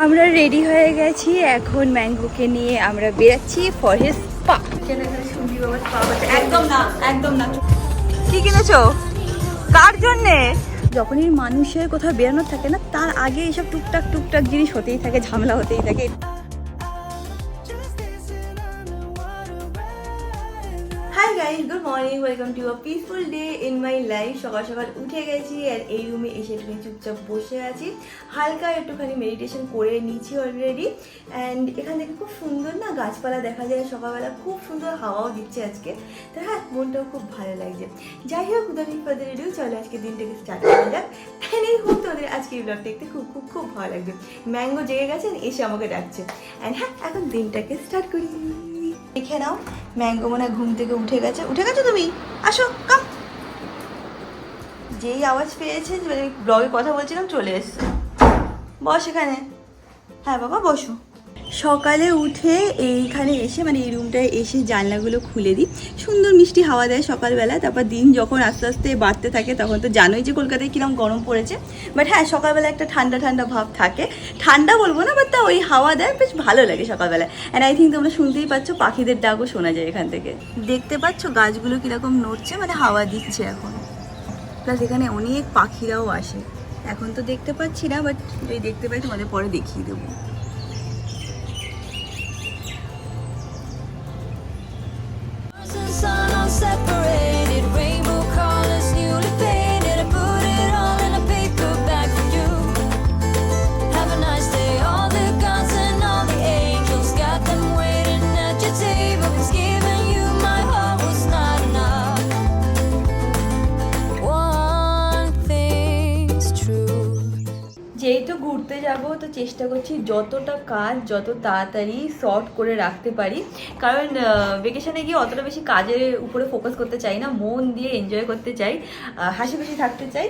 আমরা রেডি হয়ে গেছি, এখন ম্যাঙ্গোকে নিয়ে আমরা বেরাচ্ছি ফর হিজ স্পা। একদম না, একদম না। কি কিনেছো? কার জন্যে? যখনই মানুষের কোথাও বেরানোর থাকে না, তার আগে এইসব টুকটাক টুকটাক জিনিস হতেই থাকে, ঝামেলা হতেই থাকে। Hi guys, good morning, welcome to a peaceful day in my life. সকাল সকাল উঠে গেছি আর এই রুমে এসে একটুখানি চুপচাপ বসে আছি, হালকা একটুখানি মেডিটেশন করে নিয়েছি অলরেডি। অ্যান্ড এখান থেকে খুব সুন্দর না গাছপালা দেখা যায়, সকালবেলা খুব সুন্দর হাওয়াও দিচ্ছে আজকে, তো হ্যাঁ মনটাও খুব ভালো লাগছে। যাই হোক, উদাহরণ রেডিও চলো আজকে দিনটাকে স্টার্ট করা যাক। অ্যান্ড এই হোক তোমাদের আজকে এই ব্লগটা দেখতে খুব খুব খুব ভালো লাগবে। ম্যাঙ্গো জেগে গেছেন, এসে আমাকে ডাকছে। অ্যান্ড হ্যাঁ, এখন দিনটাকে স্টার্ট করি। দেখে নাও, ম্যাঙ্গো মনে হয় ঘুম থেকে উঠে গেছে। উঠে গেছো তুমি? আসো, কাম। যেই আওয়াজ পেয়েছে, মানে ব্লগে কথা বলছিলাম, চলে এসছে। বস এখানে। হ্যাঁ বাবা, বসো। সকালে উঠে এইখানে এসে, মানে এই রুমটায় এসে জানলাগুলো খুলে দিই, সুন্দর মিষ্টি হাওয়া দেয় সকালবেলা। তারপর দিন যখন আস্তে আস্তে বাড়তে থাকে তখন তো জানোই যে কলকাতায় কিরকম গরম পড়েছে, বাট হ্যাঁ সকালবেলা একটা ঠান্ডা ঠান্ডা ভাব থাকে। ঠান্ডা বলবো না, বাট তা ওই হাওয়া দেয়, বেশ ভালো লাগে সকালবেলা। অ্যান্ড আই থিঙ্ক তোমরা শুনতেই পাচ্ছ, পাখিদের ডাকও শোনা যায় এখান থেকে। দেখতে পাচ্ছ গাছগুলো কীরকম নড়ছে, মানে হাওয়া দিচ্ছে এখন। প্লাস এখানে অনেক পাখিরাও আসে। এখন তো দেখতে পাচ্ছি না, বাট যদি দেখতে পাই তোমাদের পরে দেখিয়ে দেবো। Separated rainbow colors newly painted. I put it all in a paper bag for you. Have a nice day. All the gods and all the angels got them waiting at your table. It's giving you my heart was not enough. One thing's true. যেহেতু ঘুরতে যাব, তো চেষ্টা করছি যতটা কাজ যত তাড়াতাড়ি শর্ট করে রাখতে পারি, কারণ ভেকেশনে গিয়ে অতটা বেশি কাজের উপরে ফোকাস করতে চাই না, মন দিয়ে এনজয় করতে চাই, হাসি খুশি থাকতে চাই।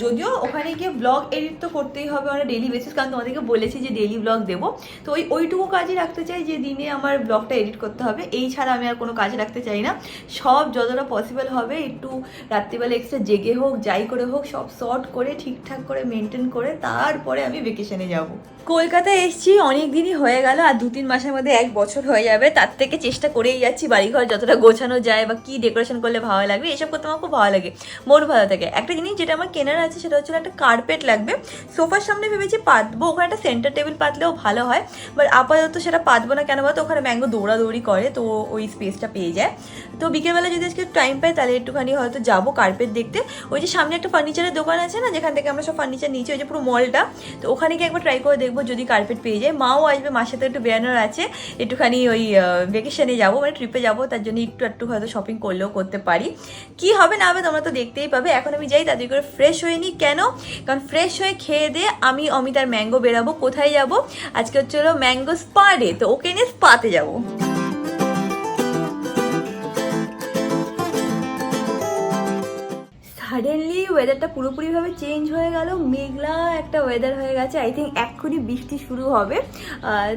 যদিও ওখানে গিয়ে ব্লগ এডিট তো করতেই হবে অন ডেইলি বেসিস, কারণ তোমাদেরকে বলেছি যে ডেইলি ব্লগ দেবো, তো ওইটুকু কাজই রাখতে চাই যে দিনে আমার ব্লগটা এডিট করতে হবে। এই ছাড়া আমি আর কোনো কাজ রাখতে চাই না। সব যতটা পসিবল হবে একটু রাত্রিবেলা এক্সট্রা জেগে হোক, যাই করে হোক, সব শর্ট করে ঠিকঠাক করে মেনটেন করে তারপরে আমি ভেকেশনে যাব। কলকাতায় এসেছি অনেক দিনই হয়ে গেল, আর 2-3 মাসের মধ্যে 1 বছর হয়ে যাবে। তার থেকে চেষ্টা করেই যাচ্ছি বাড়িঘর যতটা গোছানো যায় বা কি ডেকোরেশন করলে ভালো লাগবে, এসব করতে আমার খুব ভালো লাগে, মন ভালো থাকে। একটা জিনিস যেটা আমার কেনার আছে সেটা হচ্ছে একটা কার্পেট লাগবে। সোফার সামনে ভেবেছি পাতবো, ওখানে একটা সেন্টার টেবিল পাতলেও ভালো হয়, বাট আপাতত সেটা পাতবো না। কেন বলতো, ওখানে ম্যাঙ্গো দৌড়াদৌড়ি করে, তো ওই স্পেসটা পেয়ে যায়। তো বিকেলবেলা যদি আজকে টাইম পাই তাহলে একটুখানি হয়তো যাবো কার্পেট দেখতে। ওই যে সামনে একটা ফার্নিচারের দোকান আছে না, যেখান থেকে আমরা সব ফার্নিচার নিয়েছি, ওই যে পুরো মলটা, তো ওখানে গিয়ে একবার ট্রাই করে দেখবো যদি কার্পেট পেয়ে যায়। মাও আসবে, মার সাথে একটু বেড়ানোর আছে, একটুখানি ওই ভেকেশনে যাবো, মানে ট্রিপে যাবো, তার জন্য একটু হয়তো শপিং করলেও করতে পারি। কি হবে না হবে তোমরা তো দেখতেই পাবে। এখন আমি যাই তাদের করে ফ্রেশ হয়ে নিই। কেন? কারণ ফ্রেশ হয়ে খেয়ে দিয়ে আমি অমিতার ম্যাঙ্গো বেরাবো। কোথায় যাব? আজকে হচ্ছে হলো ম্যাঙ্গো স্পা ডে, তো ওকে নিয়ে স্পাতে যাবো। সাডেনলি ওয়েদারটা পুরোপুরিভাবে চেঞ্জ হয়ে গেল, মেঘলা একটা ওয়েদার হয়ে গেছে। আই থিঙ্ক এক্ষুনি বৃষ্টি শুরু হবে।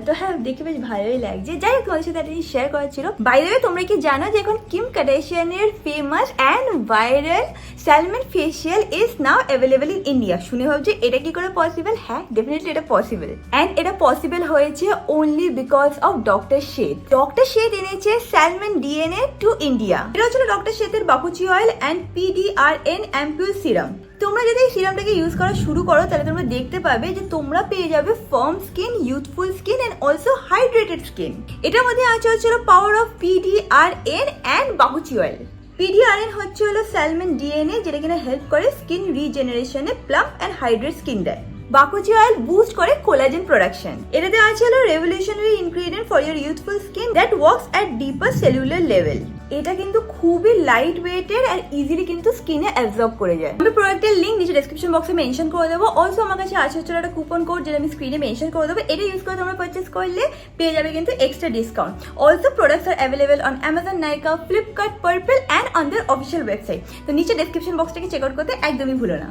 তো হ্যাঁ, দেখে বেশ ভালোই লাগছে। যাই হোক, তোমাদের সাথে একটা জিনিস শেয়ার করার ছিল। বাই দ্য ওয়ে, তোমরা কি জানো যে এখন কিম কার্দাশিয়ানের famous and viral salmon facial is now available in India? শুনে ভাবছি এটা কি করে পসিবল? হ্যাঁ, ডেফিনেটলি এটা পসিবল। অ্যান্ড এটা পসিবল হয়েছে only because of doctor Sheth. Doctor Sheth এনেছে স্যালমন ডিএনএ টু ইন্ডিয়া। এটা হচ্ছিল ডক্টর শেডের bakuchi oil and PDRN ampoule serum. তোমরা যদি এই সিরামটাকে ইউজ করা শুরু করো, তাহলে তোমরা দেখতে পাবে যে তোমরা পেয়ে যাবে firm skin, youthful skin and also hydrated skin. এটার মধ্যে আছে হচ্ছিল power of PDRN and bakuchi oil. PDRN হচ্ছে হলো স্যালমন ডিএনএ, যেটা কিনা হেল্প করে স্কিন রিজেনারেশনে, প্লাম্প অ্যান্ড হাইড্রেট স্কিন দেয়। বাকুচি অয়েল বুস্ট করে কোলাজেন প্রোডাকশন। এটাতে আছে হলো revolutionary ingredient for your youthful skin that works at deeper cellular level. এটা কিন্তু খুবই লাইট ওয়েটেড আর ইজিলি কিন্তু স্কিনে অ্যাবজর্ব করে যায়। আমি প্রোডাক্টের লিঙ্ক নিচে ডেসক্রিপশন বক্সে মেনশন করে দেবো। অলসো আমার কাছে আছে হচ্ছে একটা কুপন কোড, যেটা আমি স্ক্রিনে মেনশন করে দেবো। এটা ইউজ করে তোমরা পারচেস করলে পেয়ে যাবে কিন্তু extra discount. Also products R available on Amazon, Nykaa, Flipkart, purple and on their official website. তো নিচে ডেসক্রিপশন বক্সটাকে চেক আউট করতে একদমই ভুলো না।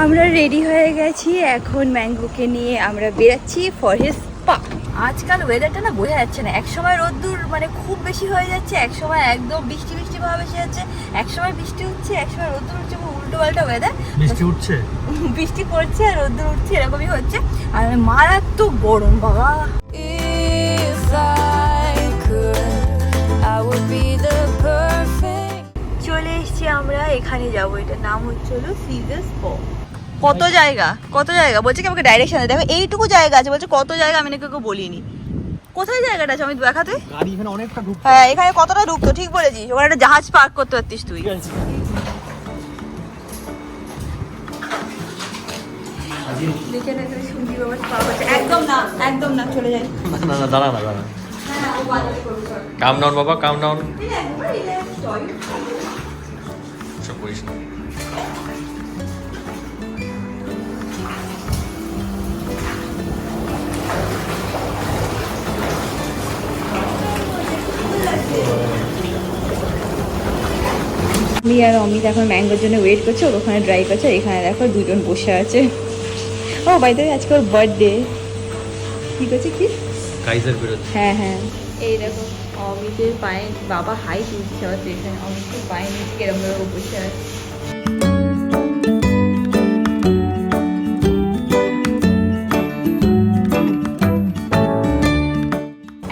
আমরা রেডি হয়ে গেছি, এখন ম্যাঙ্গোকে নিয়ে আমরা বেরাচ্ছি ফর হিজ স্পা। আজকাল ওয়েদারটা না বোঝা যাচ্ছে না, এক সময় রোদ্দুর মানে খুব বেশি হয়ে যাচ্ছে, এক সময় একদম বৃষ্টি বৃষ্টি ভাব এসে যাচ্ছে, এক সময় বৃষ্টি হচ্ছে, এক সময় রোদ্দুর উঠছে, উল্টো পাল্টা ওয়েদার। বৃষ্টি উঠছে, বৃষ্টি পড়ছে আর রোদ্দুর উঠছে, এরকমই হচ্ছে। আর মারাত্মক গরম বাবা। If I could, I would be the perfect. চলে এসেছি আমরা, এখানে যাবো, এটার নাম হচ্ছে হলো সিজার স্পট। কত জায়গা বলছে কি আমাকে ডাইরেকশন দেখো, এইটুকু জায়গা আছে, বলছে কত জায়গা আমি নাকি কাউকে বলিনি। কোথায় জায়গাটা আছে আমি দেখাতে? গাড়ি এখানে অনেকটা ঢুকছে। হ্যাঁ এখানে কতটা ঢুকতো, ঠিক বলেছিস, ওখানে একটা জাহাজ পার্ক করতে পারতিস তুই। দেখে না এখানে শুনবি বাবা পাওয়া যাচ্ছে, একদম না চলে যাই। না দাঁড়া। হ্যাঁ ও বাজারে করবে চল। কাম ডাউন বাবা, কাম ডাউন। রিল্যাক্স চল। সব করিস না। আমি আর অমিত এখন ম্যাঙ্গোর জন্য ওয়েট করছে, ওর ওখানে ড্রাই করছে, এখানে দেখো দুজন বসে আছে। ও বাই দ্য ওয়ে আজকে ওর বার্থডে। কি করছে কি? কাইজার বেরোচ্ছে। হ্যাঁ এই দেখো অমিতের পায়ে বাবা হাই তুলছে, হচ্ছে এখানে অমিতের পায়ে নিচে কেরম ভাবে বসে আছে।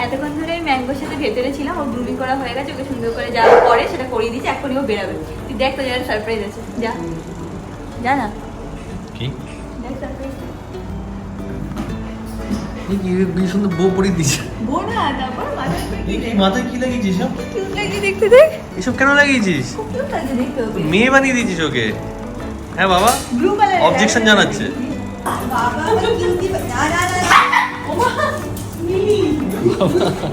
এতক্ষণ ধরে ম্যাঙ্গোর সাথে ভেতরে ছিলাম, ও গ্রুমিং করা হয়ে গেছে, ওকে সুন্দর করে যা করে সেটা করিয়ে দিচ্ছে, এখনই ও বেরাবে। তুই দেখ তো যারা সারপ্রাইজ আছে, যা না কি দেখ সারপ্রাইজ। কি সুন্দর বউ পরিয়ে দিচ্ছে। বোনা তারপর মাথায় মাথায় কি লাগিয়েছিস? কিউট লাগছে দেখতে, দেখ এসব কেন লাগিয়েছিস? খুব কিউট লাগছে দেখতে ওকে। মেয়ে বানিয়ে দিয়েছিস ওকে? হ্যাঁ বাবা, ব্লু কালার অবজেকশন জানাচ্ছে। বাবা কিউটি না ওমা মিমি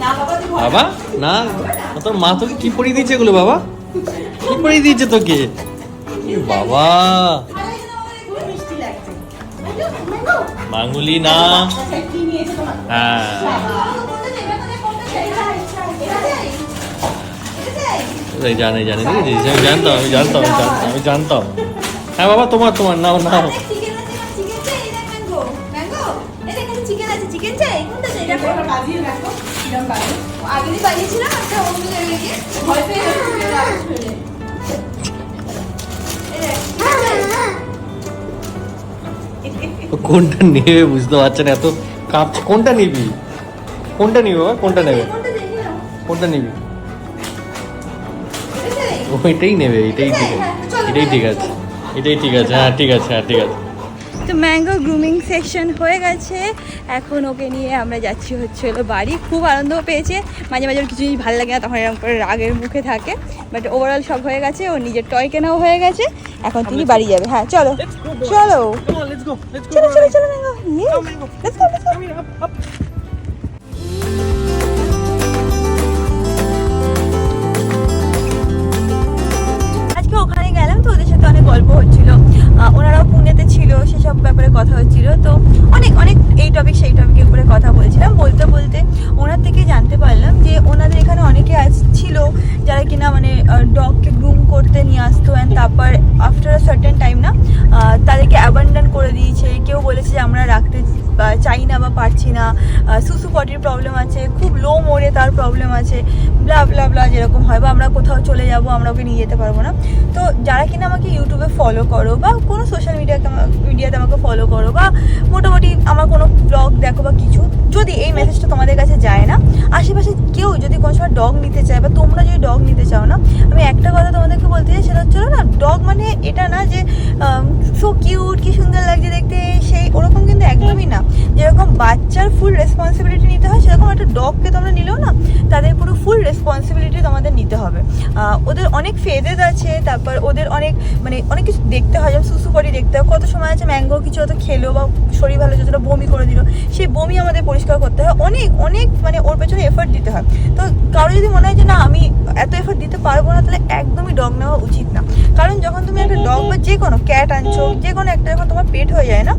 না বাবা তুই বাবা না, তোর মা তোকে কি পরিয়ে দিয়েছে এগুলো? বাবা কি পরিয়ে দিয়েছে তোকে? বাবা মিষ্টি লাগছে মাঙ্গুলি না। হ্যাঁ জানে দেখেছিস? আমি জানতাম। হ্যাঁ বাবা, তোমার নাও। কোনটা নেবে বুঝতে পারছে না, এত কাঁপছে। কোনটা নিবি বাবা? কোনটা নিবি? ও এটাই নেবে, এটাই ঠিক আছে। হ্যাঁ ঠিক আছে। তো ম্যাঙ্গো গ্রুমিং সেকশন হয়ে গেছে, এখন ওকে নিয়ে আমরা যাচ্ছি হলো বাড়ি। খুব আনন্দও পেয়েছে, মাঝে ওর কিছু জিনিস ভালো লাগে না, তখন এরকম করে রাগের মুখে থাকে, বাট ওভারঅল সব হয়ে গেছে, ওর নিজের টয় কেনাও হয়ে গেছে, এখন তিনি বাড়ি যাবে। হ্যাঁ চলো ম্যাঙ্গো, let's go. আজকে ওখানে গেলাম তো ওদের সাথে অনেক গল্প হচ্ছিল, ওনারাও পুনেতে ছিল, সেসব ব্যাপারে কথা হচ্ছিল, তো অনেক এই টপিক সেই টপিকের উপরে কথা বলছিলাম। বলতে ওনার থেকে জানতে পারলাম যে ওনাদের এখানে অনেকে ছিল যারা কিনা মানে ডগকে গ্রুম করতে নিয়ে আসতো, অ্যান্ড তারপর আফটার আ সার্টেন টাইম না তাদেরকে অ্যাবান্ডন করে দিয়েছে। কেউ বলেছে যে আমরা রাখতে চাই না বা পারছি না, সুসু পটির প্রবলেম আছে, খুব লো মোড়ে তার প্রবলেম আছে, ব্লা যেরকম হয়, বা আমরা কোথাও চলে যাব আমরা ওকে নিয়ে যেতে পারবো না। তো যারা কিনা আমাকে ইউটিউবে ফলো করো বা কোনো সোশ্যাল মিডিয়াতে আমাকে ফলো করো, বা মোটামুটি আমার কোনো ব্লগ দেখো বা কিছু, যদি এই মেসেজটা তোমাদের কাছে যায় না, আশেপাশে কেউ যদি কোনো সময় ডগ নিতে চায় বা তোমরা যদি ডগ নিতে চাও না, আমি একটা কথা তোমাদেরকে বলতে চাই, সেটা হচ্ছিল না ডগ মানে এটা না যে সো কিউট, কি সুন্দর লাগছে দেখতে, সেই ওরকম কিন্তু একদমই না। যেরকম বাচ্চার ফুল রেসপন্সিবিলিটি নিতে হয়, সেরকম একটা ডগকে তোমরা নিলেও না তাদের পুরো ফুল রেসপন্সিবিলিটি তোমাদের নিতে হবে। ওদের অনেক ফেজেস আছে, তারপর ওদের অনেক কিছু দেখতে হয়, যেমন সুসু পটি দেখতে হয়, কত সময় আছে ম্যাঙ্গো কিছু হয়তো খেলো বা শরীর ভালো যতটা বমি করে দিল, সেই বমি আমাদের পরিষ্কার করতে হয়, অনেক মানে ওর পেছনে এফর্ট দিতে হয়। তো কারো যদি মনে হয় যে না আমি এত এফর্ট দিতে পারবো না, তাহলে একদমই ডগ নেওয়া উচিত না। কারণ যখন তুমি একটা ডগ বা যে কোনো ক্যাট আনছো, যে কোনো একটা যখন তোমার পেট হয়ে যায় না,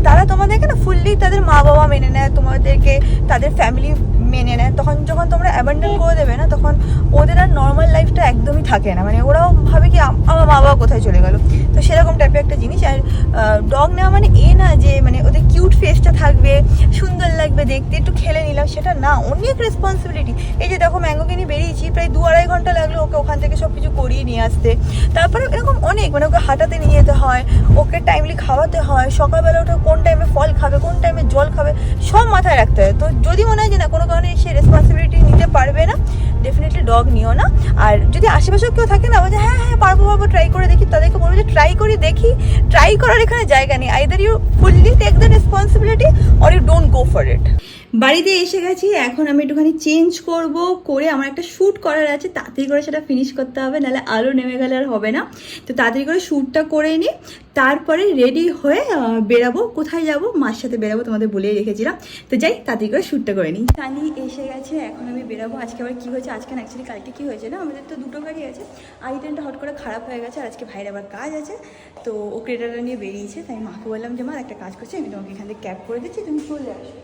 তারা তোমাদেরকে না ফুললি তাদের মা বাবা মেনে নেয়, তোমাদেরকে তাদের ফ্যামিলি মেনে নেয়, তখন যখন তোমরা অ্যাবান্ডন করে দেবে না, তখন ওদের আর নর্মাল লাইফটা একদমই থাকে না, মানে ওরাও ভাবে কি আমার মা বাবা কোথায় চলে গেল। তো সেরকম টাইপের একটা জিনিস। আর ডগ নেওয়া মানে না যে মানে ওদের কিউট ফেসটা থাকবে, সুন্দর লাগবে দেখতে, একটু খেলে নিলাম, সেটা না, অনেক রেসপন্সিবিলিটি। এই যে দেখো ম্যাঙ্গোকে নিয়ে বেরিয়েছি, প্রায় 2-2.5 ঘন্টা লাগলো ওকে ওখান থেকে সব কিছু করিয়ে নিয়ে আসতে। তারপরে এরকম অনেক, মানে ওকে হাঁটাতে নিয়ে যেতে হয়, ওকে টাইমলি খাওয়াতে হয়, সকালবেলা ওঠে কোন টাইমে ফল খাবে, কোন টাইমে জল খাবে, সব মাথায় রাখতে হয়। তো যদি মনে হয় যে না কোনো কারণে সে রেসপন্সিবিলিটি নিতে পারবে না, ডেফিনেটলি ডগ নিও না। আর যদি আশেপাশেও কেউ থাকে না বলছে হ্যাঁ হ্যাঁ পারবো ট্রাই করে দেখি, তাদেরকে বলবো যে ট্রাই করে দেখি, ট্রাই করার এখানে জায়গা নেই। Either you fully take the responsibility or you don't go for it. বাড়িতে এসে গেছি, এখন আমি একটুখানি চেঞ্জ করব, করে আমার একটা শ্যুট করার আছে, তাড়াতাড়ি করে সেটা ফিনিশ করতে হবে, নাহলে আলো নেমে গেলে আর হবে না। তো তাড়াতাড়ি করে শ্যুটটা করে নিই, তারপরে রেডি হয়ে বেরাবো। কোথায় যাব? মার সাথে বেরাবো, তোমাদের বলেই রেখেছিলাম। তো যাই তাড়াতাড়ি করে শ্যুটটা করে নিই। সানি এসে গেছে, এখন আমি বেরাবো। আজকে আবার কী হয়েছে, আজকে না অ্যাকচুয়ালি কালকে কী হয়েছে না, আমাদের তো 2টো গাড়ি আছে, i10টা হট করে খারাপ হয়ে গেছে, আর আজকে ভাইয়ের আবার কাজ আছে, তো ও ক্রেটাটা নিয়ে বেরিয়েছে। তাই মাকে বললাম যে মা একটা কাজ করছি, আমি তোমাকে এখান থেকে ক্যাব করে দিচ্ছি, তুমি চলে আসো।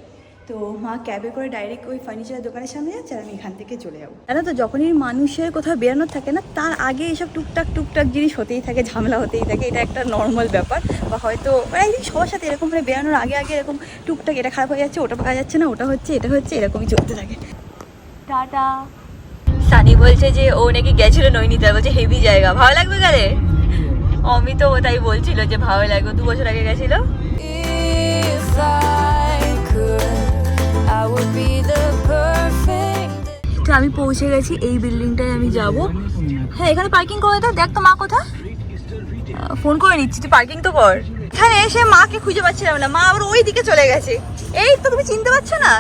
তো মা ক্যাবে করে ডাইরেক্ট ওই ফার্নিচারের দোকানের সামনে যাচ্ছে, আর আমি এখান থেকে চলে যাবো। জানো তো, যখনই মানুষের কোথাও বেরানোর থাকে না, তার আগে এইসব টুকটাক জিনিস হতেই থাকে, ঝামেলা হতেই থাকে, এটা একটা নর্মাল ব্যাপার। বা হয়তো একদিন সবার সাথে এরকম মানে বেরানোর আগে এরকম টুকটাক, এটা খারাপ হয়ে যাচ্ছে, ওটা পাওয়া যাচ্ছে না, ওটা হচ্ছে, এটা হচ্ছে, এরকমই চলতে থাকে। টাটা। সানি বলছে যে ও নাকি গেছিল নৈনিতাল, বলছে হেভি জায়গা, ভালো লাগবে গেলে। অমিত ও তাই বলছিল যে ভালো লাগবে, 2 বছর আগে গেছিল। If I could, I would be the perfect. তো আমি পৌঁছে গেছি, এই বিল্ডিংটায় আমি যাব। হ্যাঁ এখানে পার্কিং করে দাও, দেখ তো মা কোথায়, ফোন করে নিচ্ছি, তুই পার্কিং তো কর। এখানে এসে মাকে খুঁজে পাচ্ছিলাম না, মা আবার ওই দিকে চলে গেছে। এই তো তুমি চিনতে পারছো না?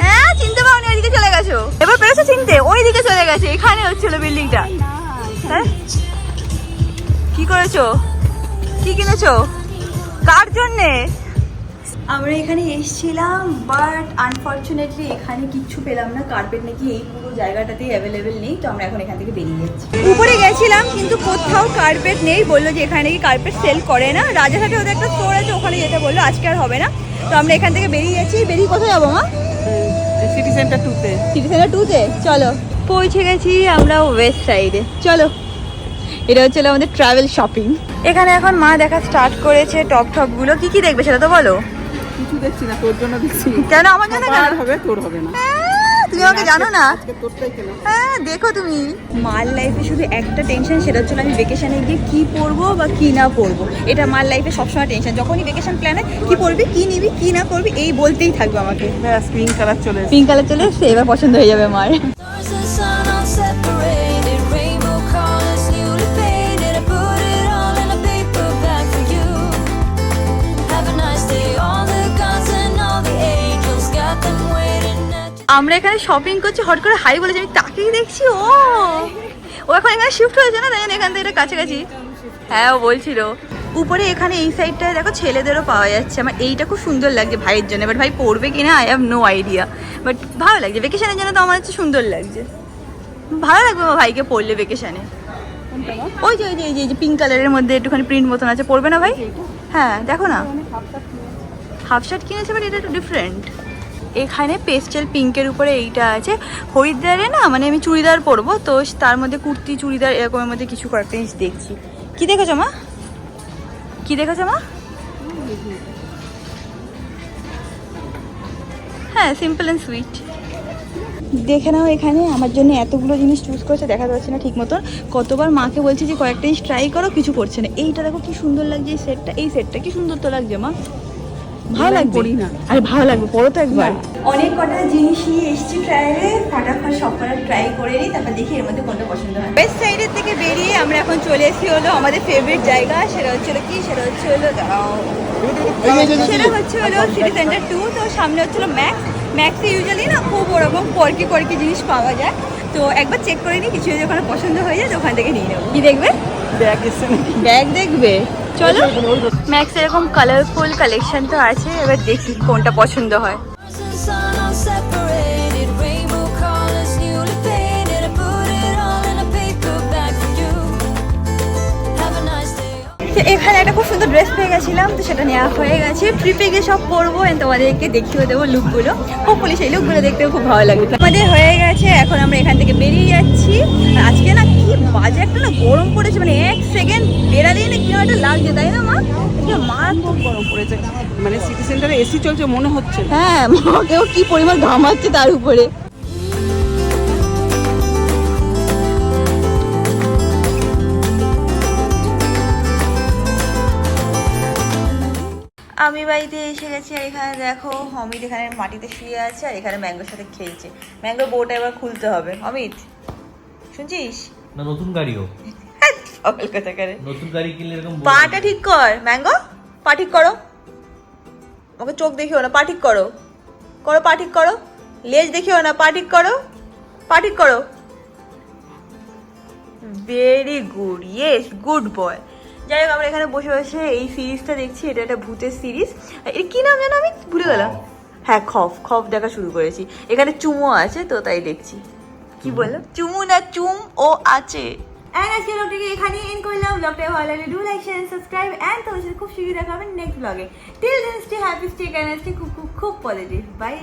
হ্যাঁ চিনতে পারো না, ওইদিকে চলে গেছো, এবার পেরেছো চিনতে? ওই দিকে চলে গেছে, এখানে হচ্ছিল বিল্ডিংটা। হ্যাঁ কি করেছো, কি কিনেছো, কার জন্যে? আমরা এখানে এসেছিলাম, বাট আনফর্চুনেটলি এখানে কিচ্ছু পেলাম না। কার্পেট নাকি এই পুরো জায়গাটাতেই অ্যাভেলেবেল নেই, তো আমরা এখন এখান থেকে বেরিয়ে যাচ্ছি। উপরে গেছিলাম কিন্তু কোথাও কার্পেট নেই, বললো যে এখানে নাকি কার্পেট সেল করে না। রাজারহাটে ওদের একটা স্টোর আছে, ওখানে যেতে বললো, আজকে আর হবে না। তো আমরা এখান থেকে বেরিয়ে যাচ্ছি। বেরিয়ে কোথায় যাবো মা? সিটি সেন্টার 2-তে। সিটি সেন্টার 2-তে চলো। পৌঁছে গেছি আমরা ওয়েস্ট সাইডে, চলো। এটা হচ্ছে আমাদের ট্রাভেল শপিং। এখানে এখন মা দেখা স্টার্ট করেছে টপগুলো। কি কি দেখবে সেটা তো বলো। কিছু দেখছি না, তোর জন্য দেখছি। কেন আমার জন্য? কেন হবে, তোর হবে না। তুমি আমাকে জানো না? আজকে তোরটাই কেন? হ্যাঁ দেখো তুমি, মার লাইফে শুধু একটা টেনশন, সেটা হচ্ছে আমি ভেকেশনে গিয়ে কি পরবো বা কি না পরবো। এটা মার লাইফে সবসময় টেনশন। যখনই ভেকেশন প্ল্যানে কি পরবি, কি নিবি, কি না করবি, এই বলতেই থাকবে আমাকে। ব্যাস পিঙ্ক কালার চলে এসেছে। পিঙ্ক কালার চলে এসছে, এবার পছন্দ হয়ে যাবে মার। Stars and sun all separated, rainbow colors newly painted. I put it all in a paper bag for you. Have a nice day. All the gods and all the angels got them waiting at your আমরা এখানে shopping করছি, hot করে high বলেছি, আমি তাকেই দেখছি। ও এখন এখানে শিফট হয়েছে না, তাই জন্য এখান থেকে এটা কাছাকাছি। হ্যাঁ ও বলছিল। উপরে এখানে এই সাইডটায় দেখো ছেলেদেরও পাওয়া যাচ্ছে। আমার এইটা খুব সুন্দর লাগছে ভাইয়ের জন্য, বাট ভাই পরবে কিনা I have no idea, but ভালো লাগছে। ভেকেশনের জন্য তো আমার হচ্ছে সুন্দর লাগছে, ভালো লাগবে আমার ভাইকে পরলে ভেকেশনে। ওই যে এই যে পিঙ্ক কালারের মধ্যে একটুখানি প্রিন্ট মতন আছে, পরবে না ভাই? হ্যাঁ দেখো না, হাফ শার্ট কিনেছে, বাট এটা একটু ডিফারেন্ট। এখানে পেস্টেল পিঙ্কের উপরে এইটা আছে। হরিদ্বারে না মানে আমি চুড়িদার পরবো, তো তার মধ্যে কুর্তি চুড়িদার এরকমের মধ্যে কিছু কয়েকটা জিনিস দেখছি। কি দেখেছো মা, কি দেখেছো মা? হ্যাঁ সিম্পল অ্যান্ড সুইট। দেখে নাও, এখানে আমার জন্য এতগুলো জিনিস চুজ করেছে, দেখাতে পারছি না ঠিক মতন। কতবার মাকে বলছি যে কয়েকটা জিনিস ট্রাই করো, কিছু করছে না। এইটা দেখো কি সুন্দর লাগছে, এই সেটটা কি সুন্দর তো লাগছে মা, ভালো লাগবে। পরি না। আরে ভালো লাগবে, পরো তো একবার। অনেক কটা জিনিসই এসছি ট্রায়ালে, ফটাফট সব কটা ট্রাই করে নিই, তারপর দেখি এর মধ্যে কোনটা পছন্দ হয়। ওয়েস্ট সাইডের থেকে বেরিয়ে আমরা এখন চলে এসেছি হলো আমাদের ফেভারিট জায়গা। সেটা হচ্ছে কি, সেটা হচ্ছে হলো সিটি সেন্টার 2। তো সামনে হচ্ছিল ম্যাক্সে ইউজুয়ালি না খুব ওরকম কর্কি জিনিস পাওয়া যায়। তো একবার চেক করে নিই, কিছু যদি ওখানে পছন্দ হয়ে যায় তো ওখান থেকে নিয়ে নেবো। কি দেখবে? ব্যাগ এসছে নাকি? ব্যাগ দেখবে, চলো। ম্যাক্স এরকম কালারফুল কালেকশন তো আছে, এবার দেখি কোনটা পছন্দ হয়। stars and sun all separated, rainbow colors newly painted. I put it all in a paper bag for you. Have a nice day. এখানে একটা খুব সুন্দর ড্রেস পেয়ে গেছিলাম, তো সেটা নেওয়া হয়ে গেছে। ট্রিপে গিয়ে সব পরবো and তোমাদেরকে দেখিয়ে দেবো লুকগুলো। হোপফুলি সেই লুকগুলো দেখতেও খুব ভালো লাগবে। আমাদের হয়ে গেছে, এখন আমরা এখান থেকে বেরিয়ে যাচ্ছি। আর আজকে না কি বাজে একটা না গরম পড়েছে, মানে 1 সেকেন্ড বেরালেই না কিরকম একটা লাগছে, তাই না মা? মারাত্মক গরম পড়েছে, মানে সিটি সেন্টারে এসি চলছে মনে হচ্ছে না। হ্যাঁ, মাকেও কি পরিমাণ ঘামাচ্ছে তার উপরে। আমি বাড়িতে এসে গেছি, আর এখানে দেখো অমিত এখানে মাটিতে শুয়ে আছে, আর এখানে ম্যাঙ্গোর সাথে খেলছে। ম্যাঙ্গোর বউটা এবার খুলতে হবে। অমিত শুনছিস? না নতুন গাড়িও, সকল কথা করে নতুন গাড়ি কিনলে এরকম পাটা ঠিক কর। ম্যাঙ্গো পা ঠিক করো, ওকে চোখ দেখিও না, পা ঠিক করো, করো পা ঠিক করো। লেজ দেখিও না, পা ঠিক করো, পা ঠিক করো। Very good, yes, good boy. যাই হোক, আমরা এখানে বসে বসে এই সিরিজটা দেখছি। এটা একটা ভূতের সিরিজ। এর কি নাম জানো? আমি ভুলে গেলাম। হ্যাঁ, খফ। খফ দেখা শুরু করেছি। এখানে চুমো আছে, তো তাই দেখছি। কি বললো? চুমু না চুম ও আছে। এন্ড আজকে ব্লগটাকে এখানে এন্ড করলাম। ব্লগটা ভালো লাগলে do like share subscribe and তোমার সাথে খুব শীঘ্রই দেখা হবে নেক্সট ব্লগে। Till then stay happy, stay kind, stay খুব খুব খুব পজিটিভ। বাই।